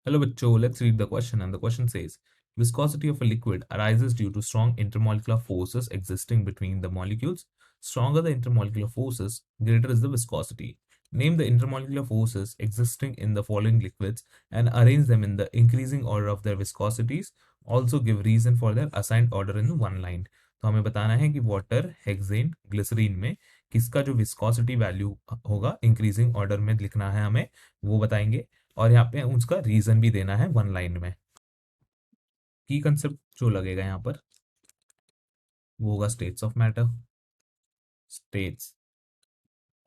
Hello bachcho, let's read the question, and the question says viscosity of a liquid arises due to strong intermolecular forces existing between the molecules. Stronger the intermolecular forces, greater is the viscosity. Name the intermolecular forces existing in the following liquids and arrange them in the increasing order of their viscosities. Also give reason for their assigned order in one line. तो हमें बताना है कि water, hexane, glycerine में किसका जो viscosity value होगा increasing order में लिखना है हमें, वो बताएंगे। और यहाँ पे उसका रीजन भी देना है वन लाइन में। की कंसेप्ट जो लगेगा यहाँ पर वो होगा states of matter. States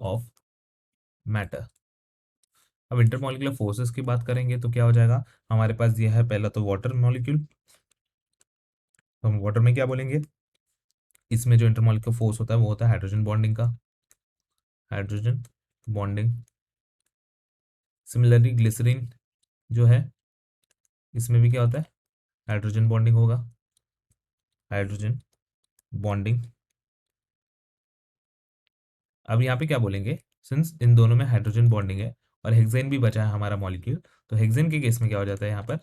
of matter. अब इंटरमॉलिक्यूलर फोर्सेस की बात करेंगे तो क्या हो जाएगा, हमारे पास ये है पहला तो वाटर मॉलिक्यूल। तो हम वाटर में क्या बोलेंगे, इसमें जो इंटरमॉलिक्यूलर फोर्स होता है वो होता है हाइड्रोजन बॉन्डिंग का, हाइड्रोजन बॉन्डिंग। सिमिलरली ग्लिसरीन जो है इसमें भी क्या होता है, हाइड्रोजन बॉन्डिंग होगा, हाइड्रोजन बॉन्डिंग। अब यहाँ पे क्या बोलेंगे, सिंस इन दोनों में हाइड्रोजन बॉन्डिंग है और हेक्सेन भी बचा है हमारा मॉलिक्यूल, तो हेक्सेन के केस में क्या हो जाता है यहाँ पर,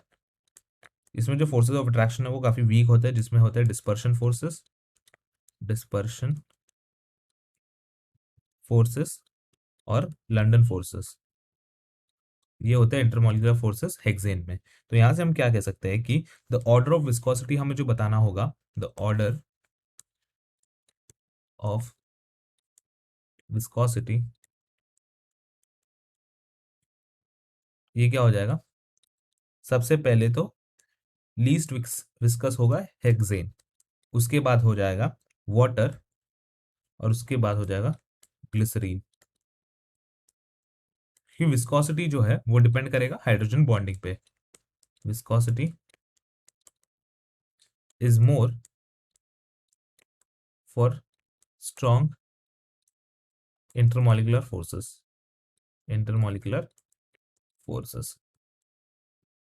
इसमें जो फोर्सेस ऑफ अट्रैक्शन है वो काफी वीक होता है, जिसमें होता है डिस्पर्शन फोर्सेस, डिस्पर्शन फोर्सेस और लंडन फोर्सेस। ये होते हैं इंटरमॉलिक्यूलर फोर्सेस हेक्सेन में। तो यहां से हम क्या कह सकते हैं कि द ऑर्डर ऑफ विस्कोसिटी हमें जो बताना होगा, द ऑर्डर ऑफ विस्कोसिटी, ये क्या हो जाएगा, सबसे पहले तो लीस्ट विस्कस होगा हेक्सेन, उसके बाद हो जाएगा वाटर और उसके बाद हो जाएगा ग्लिसरीन। कि विस्कोसिटी जो है वो डिपेंड करेगा हाइड्रोजन बॉन्डिंग पे। Viscosity is more for strong intermolecular forces, intermolecular forces.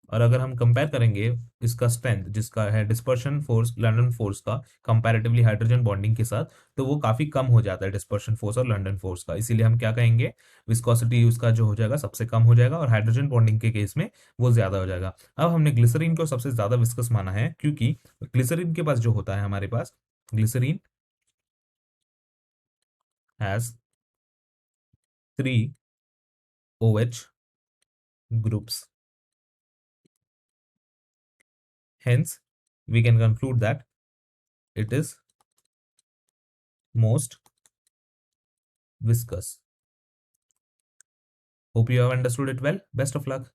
और अगर हम कंपेयर करेंगे इसका स्ट्रेंथ जिसका है डिस्पर्शन फोर्स लंडन फोर्स का कंपैरेटिवली हाइड्रोजन बॉन्डिंग के साथ, तो वो काफी कम हो जाता है डिस्पर्शन फोर्स और लंडन फोर्स का। इसीलिए हम क्या कहेंगे, विस्कोसिटी उसका जो हो जाएगा सबसे कम हो जाएगा और हाइड्रोजन बॉन्डिंग के केस में वो ज्यादा हो जाएगा। अब हमने ग्लिसरीन को सबसे ज्यादा विस्कस माना है क्योंकि ग्लिसरीन के पास जो होता है हमारे पास, glycerine has 3 OH groups. Hence, we can conclude that it is most viscous. Hope you have understood it well. Best of luck.